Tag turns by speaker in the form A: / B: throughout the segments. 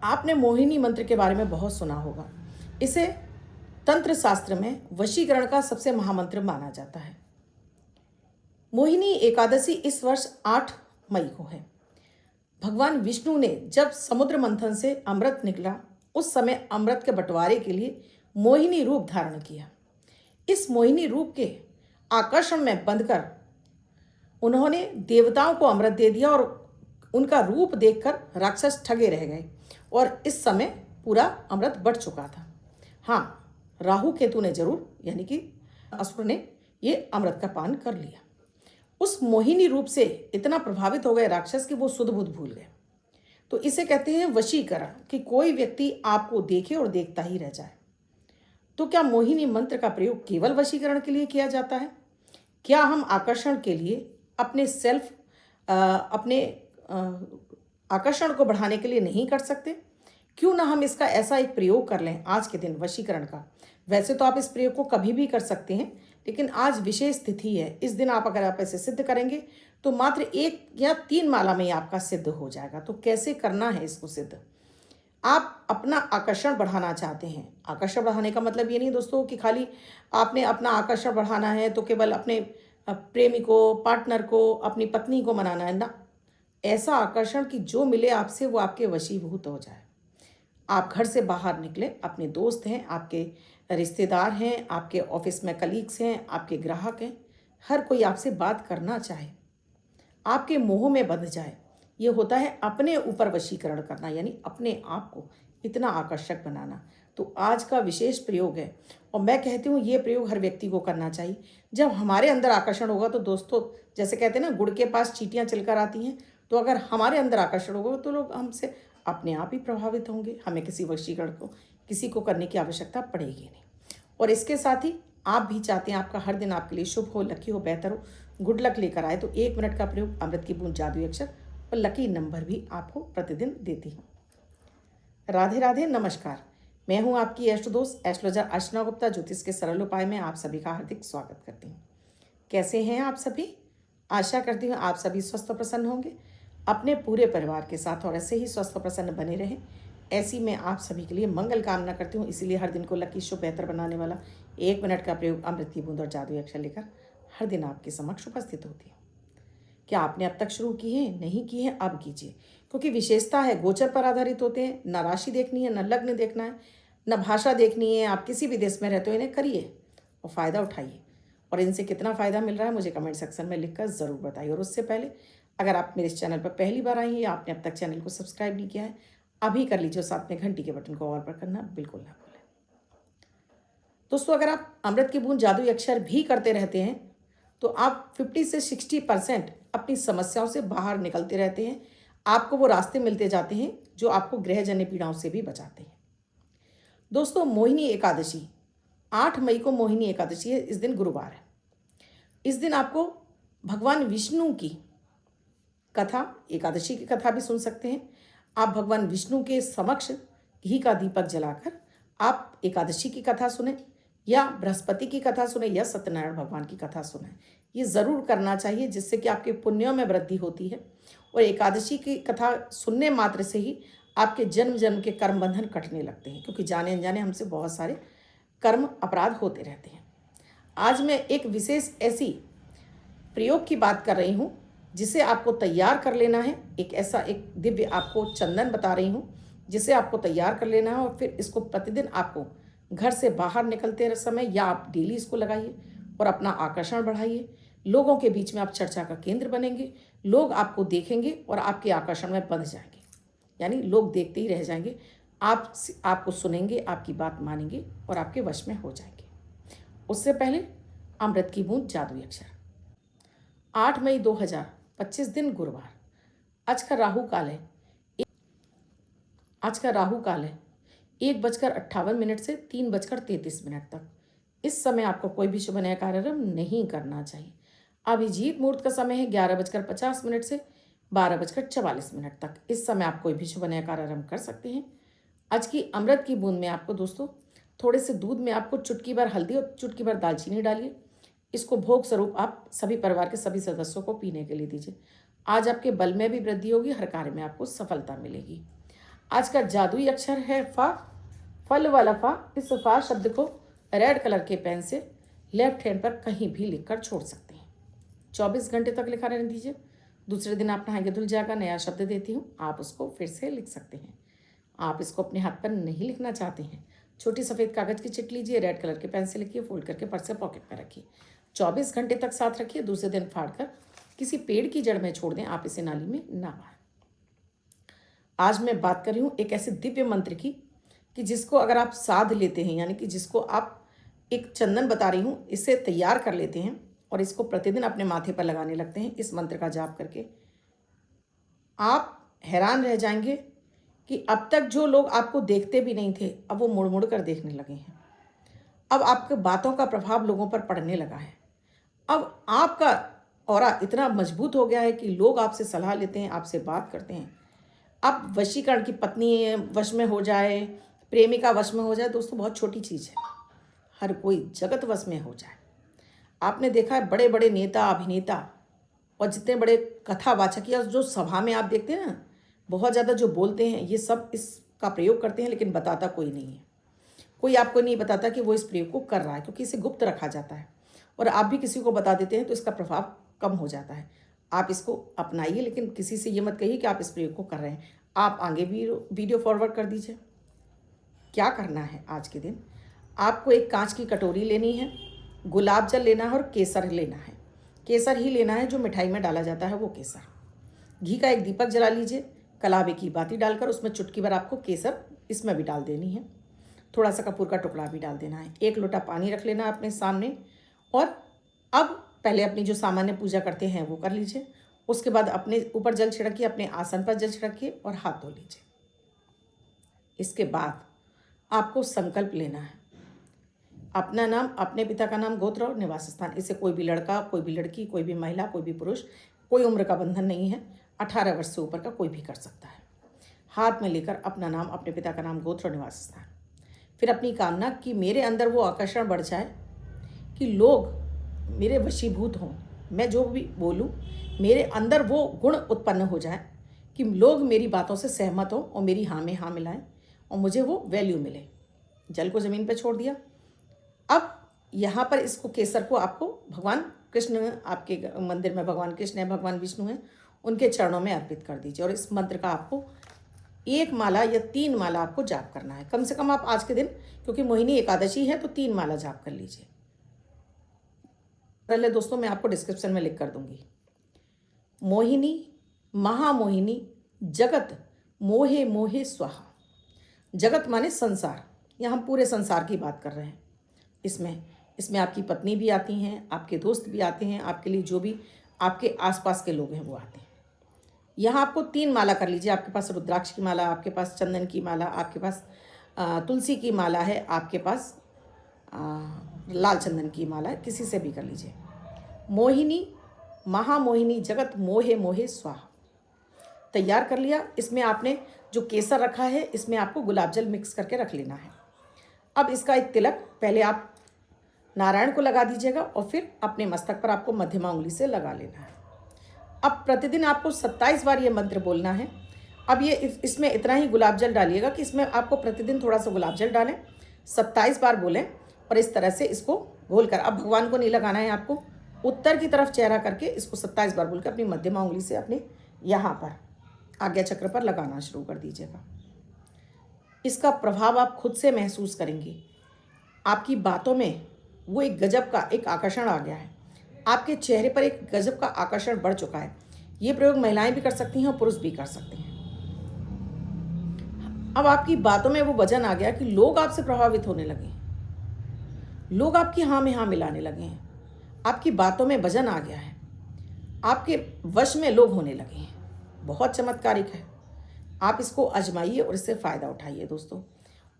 A: आपने मोहिनी मंत्र के बारे में बहुत सुना होगा। इसे तंत्र शास्त्र में वशीकरण का सबसे महामंत्र माना जाता है। मोहिनी एकादशी इस वर्ष 8 मई को है। भगवान विष्णु ने जब समुद्र मंथन से अमृत निकला, उस समय अमृत के बंटवारे के लिए मोहिनी रूप धारण किया। इस मोहिनी रूप के आकर्षण में बंधकर उन्होंने देवताओं को अमृत दे दिया और उनका रूप देखकर राक्षस ठगे रह गए और इस समय पूरा अमृत बट चुका था। हाँ, राहु केतु ने जरूर, यानी कि असुर ने ये अमृत का पान कर लिया। उस मोहिनी रूप से इतना प्रभावित हो गए राक्षस कि वो सुध बुध भूल गए। तो इसे कहते हैं वशीकरण, कि कोई व्यक्ति आपको देखे और देखता ही रह जाए। तो क्या मोहिनी मंत्र का प्रयोग केवल वशीकरण के लिए किया जाता है? क्या हम आकर्षण के लिए अपने आकर्षण को बढ़ाने के लिए नहीं कर सकते? क्यों ना हम इसका ऐसा एक प्रयोग कर लें आज के दिन वशीकरण का। वैसे तो आप इस प्रयोग को कभी भी कर सकते हैं, लेकिन आज विशेष तिथि है। इस दिन अगर आप ऐसे सिद्ध करेंगे तो मात्र 1 या 3 माला में ही आपका सिद्ध हो जाएगा। तो कैसे करना है इसको सिद्ध? आप अपना आकर्षण बढ़ाना चाहते हैं। आकर्षण बढ़ाने का मतलब ये नहीं दोस्तों कि खाली आपने अपना आकर्षण बढ़ाना है तो केवल अपने प्रेमी को, पार्टनर को, अपनी पत्नी को मनाना है ना। ऐसा आकर्षण कि जो मिले आपसे वो आपके वशीभूत हो जाए। आप घर से बाहर निकले, अपने दोस्त हैं, आपके रिश्तेदार हैं, आपके ऑफिस में कलीग्स हैं, आपके ग्राहक हैं, हर कोई आपसे बात करना चाहे, आपके मोह में बंध जाए। ये होता है अपने ऊपर वशीकरण करना, यानी अपने आप को इतना आकर्षक बनाना। तो आज का विशेष प्रयोग है और मैं कहती हूँ ये प्रयोग हर व्यक्ति को करना चाहिए। जब हमारे अंदर आकर्षण होगा तो दोस्तों, जैसे कहते हैं ना, गुड़ के पास चींटियाँ चलकर आती हैं, तो अगर हमारे अंदर आकर्षण होगा तो लोग हमसे अपने आप ही प्रभावित होंगे। हमें किसी वशीकरण को किसी को करने की आवश्यकता पड़ेगी नहीं। और इसके साथ ही आप भी चाहते हैं आपका हर दिन आपके लिए शुभ हो, लकी हो, बेहतर हो, गुड लक लेकर आए, तो 1 मिनट का प्रयोग अमृत की बूंद जादुई अक्षर और लकी नंबर भी आपको प्रतिदिन देती हूँ। राधे राधे, नमस्कार। मैं हूँ आपकी एस्ट्रो दोस्त एस्ट्रोलॉजर अर्चना गुप्ता। ज्योतिष के सरल उपाय में आप सभी का हार्दिक स्वागत करती हूँ। कैसे हैं आप सभी? आशा करती हूँ आप सभी स्वस्थ और प्रसन्न होंगे, अपने पूरे परिवार के साथ, और ऐसे ही स्वस्थ और प्रसन्न बने रहें। ऐसी मैं आप सभी के लिए मंगल कामना करती हूँ। इसीलिए हर दिन को लकी, शुभ, बेहतर बनाने वाला 1 मिनट का प्रयोग अमृत की बूंद और जादुई अक्षर लेकर हर दिन आपके समक्ष उपस्थित होती है। क्या आपने अब तक शुरू की है? नहीं की है? अब कीजिए, क्योंकि विशेषता है गोचर पर आधारित होते हैं। न राशि देखनी है, न लग्न देखना है, न भाषा देखनी है। आप किसी भी देश में रहते हो, इन्हें करिए और फ़ायदा उठाइए। और इनसे कितना फ़ायदा मिल रहा है मुझे कमेंट सेक्शन में लिखकर ज़रूर बताइए। और उससे पहले अगर आप मेरे इस चैनल पर पहली बार आई हैं या आपने अब तक चैनल को सब्सक्राइब नहीं किया है, अभी कर लीजिए। साथ में घंटी के बटन को ऑल पर करना बिल्कुल ना भूलें। दोस्तों, अगर आप अमृत की बूंद जादुई अक्षर भी करते रहते हैं तो आप 50 से 60% अपनी समस्याओं से बाहर निकलते रहते हैं। आपको वो रास्ते मिलते जाते हैं जो आपको ग्रहजन्य पीड़ाओं से भी बचाते हैं। दोस्तों, मोहिनी एकादशी 8 मई को मोहिनी एकादशी है। इस दिन गुरुवार है। इस दिन आपको भगवान विष्णु की कथा, एकादशी की कथा भी सुन सकते हैं। आप भगवान विष्णु के समक्ष घी का दीपक जलाकर आप एकादशी की कथा सुने, या बृहस्पति की कथा सुने, या सत्यनारायण भगवान की कथा सुने। ये ज़रूर करना चाहिए, जिससे कि आपके पुण्यों में वृद्धि होती है। और एकादशी की कथा सुनने मात्र से ही आपके जन्म जन्म के कर्म बंधन कटने लगते हैं, क्योंकि जाने अनजाने हमसे बहुत सारे कर्म अपराध होते रहते हैं। आज मैं एक विशेष ऐसी प्रयोग की बात कर रही हूँ जिसे आपको तैयार कर लेना है। एक दिव्य आपको चंदन बता रही हूँ जिसे आपको तैयार कर लेना है, और फिर इसको प्रतिदिन आपको घर से बाहर निकलते समय या आप डेली इसको लगाइए और अपना आकर्षण बढ़ाइए। लोगों के बीच में आप चर्चा का केंद्र बनेंगे। लोग आपको देखेंगे और आपके आकर्षण में बंध जाएंगे, यानी लोग देखते ही रह जाएंगे। आपको सुनेंगे, आपकी बात मानेंगे और आपके वश में हो जाएंगे। उससे पहले अमृत की बूंद जादुई अक्षर। 8 मई 2025 दिन गुरुवार। आज का राहु काल है 1:58 से 3:33 तक। इस समय आपको कोई भी शुभ नया कार्यक्रम नहीं करना चाहिए। अभिजीत मुहूर्त का समय है 11:50 से 12:44 तक। इस समय आप कोई भी शुभ नया कार्यक्रम कर सकते हैं। आज की अमृत की बूंद में आपको दोस्तों थोड़े से दूध में आपको चुटकी भर हल्दी और चुटकी भर दालचीनी डालिए। इसको भोग स्वरूप आप सभी परिवार के सभी सदस्यों को पीने के लिए दीजिए। आज आपके बल में भी वृद्धि होगी, हर कार्य में आपको सफलता मिलेगी। आज का जादुई अक्षर है फा, फल वाला फा। इस फा शब्द को रेड कलर के पेन से लेफ्ट हैंड पर कहीं भी लिखकर छोड़ सकते हैं। 24 घंटे तक लिखा रहने दीजिए। दूसरे दिन आप नहाएंगे धुल जाएगा, नया शब्द देती हूँ, आप उसको फिर से लिख सकते हैं। आप इसको अपने हाथ पर नहीं लिखना चाहते हैं, छोटी सफ़ेद कागज़ की चिट लीजिए, रेड कलर के पेन से लिखिए, फोल्ड करके पर्स से पॉकेट में रखिए। 24 घंटे तक साथ रखिए। दूसरे दिन फाड़ कर किसी पेड़ की जड़ में छोड़ दें, आप इसे नाली में ना बहाएं। आज मैं बात कर रही हूँ एक ऐसे दिव्य मंत्र की कि जिसको अगर आप साध लेते हैं, यानी कि जिसको आप एक चंदन बता रही हूँ, इसे तैयार कर लेते हैं और इसको प्रतिदिन अपने माथे पर लगाने लगते हैं इस मंत्र का जाप करके, आप हैरान रह जाएंगे कि अब तक जो लोग आपको देखते भी नहीं थे, अब वो मुड़ मुड़ कर देखने लगे हैं। अब आपके बातों का प्रभाव लोगों पर पड़ने लगा है। अब आपका ऑरा इतना मजबूत हो गया है कि लोग आपसे सलाह लेते हैं, आपसे बात करते हैं। अब वशीकरण की पत्नी वश में हो जाए, प्रेमिका वश में हो जाए, दोस्तों बहुत छोटी चीज़ है। हर कोई जगत वश में हो जाए। आपने देखा है बड़े बड़े नेता, अभिनेता और जितने बड़े कथावाचक या जो सभा में आप देखते हैं ना, बहुत ज़्यादा जो बोलते हैं, ये सब इसका प्रयोग करते हैं, लेकिन बताता कोई नहीं है। कोई आपको नहीं बताता कि वो इस प्रयोग को कर रहा है, क्योंकि इसे गुप्त रखा जाता है। और आप भी किसी को बता देते हैं तो इसका प्रभाव कम हो जाता है। आप इसको अपनाइए, लेकिन किसी से ये मत कहिए कि आप इस प्रयोग को कर रहे हैं। आप आगे भी वीडियो फॉरवर्ड कर दीजिए। क्या करना है आज के दिन, आपको एक कांच की कटोरी लेनी है, गुलाब जल लेना है और केसर लेना है। केसर ही लेना है, जो मिठाई में डाला जाता है वो केसर। घी का एक दीपक जला लीजिए, कलावे की बाती डालकर उसमें चुटकी भर आपको केसर इसमें भी डाल देनी है। थोड़ा सा कपूर का टुकड़ा भी डाल देना है। 1 लोटा पानी रख लेना है अपने सामने। और अब पहले अपनी जो सामान्य पूजा करते हैं वो कर लीजिए। उसके बाद अपने ऊपर जल छिड़किए, अपने आसन पर जल छिड़किए और हाथ धो लीजिए। इसके बाद आपको संकल्प लेना है, अपना नाम, अपने पिता का नाम, गोत्र और निवास स्थान। इसे कोई भी लड़का, कोई भी लड़की, कोई भी महिला, कोई भी पुरुष, कोई उम्र का बंधन नहीं है। 18 वर्ष से ऊपर का कोई भी कर सकता है। हाथ में लेकर अपना नाम, अपने पिता का नाम, गोत्र और निवास स्थान। फिर अपनी कामना कि मेरे अंदर वो आकर्षण बढ़ जाए कि लोग मेरे वशीभूत हों, मैं जो भी बोलूं मेरे अंदर वो गुण उत्पन्न हो जाए कि लोग मेरी बातों से सहमत हों और मेरी हाँ में हाँ मिलाएं और मुझे वो वैल्यू मिले। जल को ज़मीन पर छोड़ दिया। अब यहाँ पर इसको केसर को आपको भगवान कृष्ण, आपके मंदिर में भगवान कृष्ण है, भगवान विष्णु हैं, उनके चरणों में अर्पित कर दीजिए। और इस मंत्र का आपको 1 माला या 3 माला आपको जाप करना है। कम से कम आप आज के दिन, क्योंकि मोहिनी एकादशी है, तो 3 माला जाप कर लीजिए। पहले दोस्तों मैं आपको डिस्क्रिप्शन में लिख कर दूंगी। मोहिनी, महामोहिनी, जगत मोहे मोहे स्वाहा। जगत माने संसार, यहाँ हम पूरे संसार की बात कर रहे हैं। इसमें आपकी पत्नी भी आती हैं, आपके दोस्त भी आते हैं, आपके लिए जो भी आपके आसपास के लोग हैं वो आते हैं। यहाँ आपको 3 माला कर लीजिए। आपके पास रुद्राक्ष की माला, आपके पास चंदन की माला, आपके पास तुलसी की माला है, आपके पास लाल चंदन की माला है, किसी से भी कर लीजिए। मोहिनी, महामोहिनी, जगत मोहे मोहे स्वाहा। तैयार कर लिया। इसमें आपने जो केसर रखा है, इसमें आपको गुलाब जल मिक्स करके रख लेना है। अब इसका एक तिलक पहले आप नारायण को लगा दीजिएगा और फिर अपने मस्तक पर आपको मध्यमा उंगली से लगा लेना है। अब प्रतिदिन आपको 27 बार ये मंत्र बोलना है। अब ये इसमें इतना ही गुलाब जल डालिएगा कि इसमें आपको प्रतिदिन थोड़ा सा गुलाब जल डालें, 27 बार बोलें और इस तरह से इसको घोलकर, अब भगवान को नहीं लगाना है आपको, उत्तर की तरफ चेहरा करके इसको 27 बार बोलकर अपनी मध्यमा उंगली से अपने यहाँ पर आज्ञा चक्र पर लगाना शुरू कर दीजिएगा। इसका प्रभाव आप खुद से महसूस करेंगे। आपकी बातों में वो एक गजब का एक आकर्षण आ गया है। आपके चेहरे पर एक गजब का आकर्षण बढ़ चुका है। ये प्रयोग महिलाएं भी कर सकती हैं और पुरुष भी कर सकते हैं। अब आपकी बातों में वो वजन आ गया कि लोग आपसे प्रभावित होने लगे हैं, लोग आपकी हाँ में हाँ मिलाने लगे हैं। आपकी बातों में वजन आ गया है, आपके वश में लोग होने लगे हैं। बहुत चमत्कारिक है। आप इसको आजमाइए और इससे फ़ायदा उठाइए दोस्तों।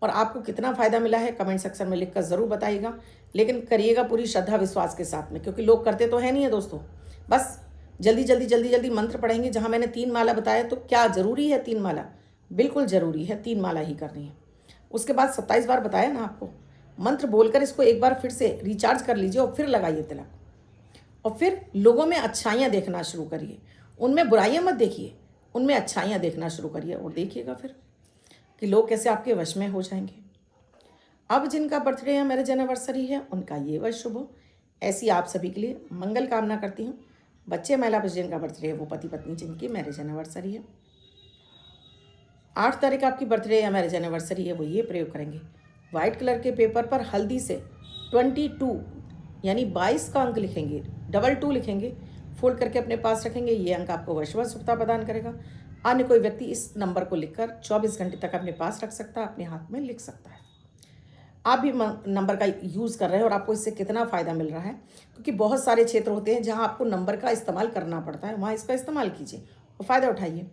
A: और आपको कितना फ़ायदा मिला है कमेंट सेक्शन में लिखकर ज़रूर बताइएगा, लेकिन करिएगा पूरी श्रद्धा विश्वास के साथ में, क्योंकि लोग करते तो है नहीं है दोस्तों। बस जल्दी मंत्र पढ़ेंगे। जहाँ मैंने 3 माला बताया, तो क्या ज़रूरी है 3 माला? बिल्कुल ज़रूरी है, 3 माला ही करनी है। उसके बाद 27 बार बताया ना आपको, मंत्र बोलकर इसको एक बार फिर से रिचार्ज कर लीजिए और फिर लगाइए तिलक। और फिर लोगों में अच्छाइयाँ देखना शुरू करिए, उनमें बुराइयाँ मत देखिए, उनमें अच्छाइयाँ देखना शुरू करिए और देखिएगा फिर कि लोग कैसे आपके वश में हो जाएंगे। अब जिनका बर्थडे या मैरिज एनिवर्सरी है उनका ये वर्ष शुभ हो, ऐसी आप सभी के लिए मंगल कामना करती हूँ। बच्चे महिला पुरुष जिनका बर्थडे है वो पति पत्नी जिनकी मैरिज एनिवर्सरी है। 8 तारीख आपकी बर्थडे या मैरिज एनिवर्सरी है, वो ये प्रयोग करेंगे। वाइट कलर के पेपर पर हल्दी से 22 यानी 22 का अंक लिखेंगे, 22 लिखेंगे, फोल्ड करके अपने पास रखेंगे। ये अंक आपको वर्षभर शुभता प्रदान करेगा। अन्य कोई व्यक्ति इस नंबर को लिखकर 24 घंटे तक अपने पास रख सकता है, अपने हाथ में लिख सकता है। आप भी नंबर का यूज़ कर रहे हैं और आपको इससे कितना फ़ायदा मिल रहा है, क्योंकि बहुत सारे क्षेत्र होते हैं जहां आपको नंबर का इस्तेमाल करना पड़ता है, वहाँ इसका इस्तेमाल कीजिए और फ़ायदा उठाइए।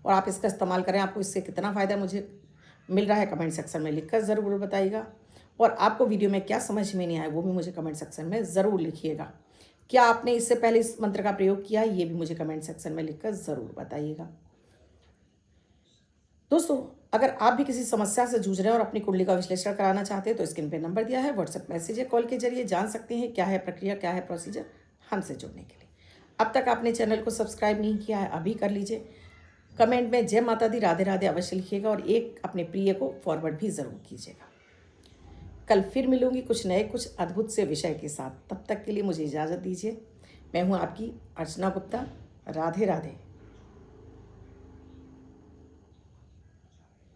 A: और आप इसका इस्तेमाल करें, आपको इससे कितना फ़ायदा मुझे मिल रहा है कमेंट सेक्शन में लिखकर ज़रूर बताइएगा। और आपको वीडियो में क्या समझ में नहीं आया वो भी मुझे कमेंट सेक्शन में ज़रूर लिखिएगा। क्या आपने इससे पहले इस मंत्र का प्रयोग किया है ये भी मुझे कमेंट सेक्शन में लिखकर ज़रूर बताइएगा। दोस्तों, अगर आप भी किसी समस्या से जूझ रहे हैं और अपनी कुंडली का विश्लेषण कराना चाहते हैं तो स्क्रीन पे नंबर दिया है, व्हाट्सएप मैसेज या कॉल के जरिए जान सकते हैं क्या है प्रक्रिया, क्या है प्रोसीजर हमसे जुड़ने के लिए। अब तक आपने चैनल को सब्सक्राइब नहीं किया है, अभी कर लीजिए। कमेंट में जय माता दी राधे राधे अवश्य लिखिएगा और एक अपने प्रिय को फॉरवर्ड भी ज़रूर कीजिएगा। कल फिर मिलूंगी कुछ नए कुछ अद्भुत से विषय के साथ। तब तक के लिए मुझे इजाज़त दीजिए। मैं हूँ आपकी अर्चना गुप्ता। राधे राधे।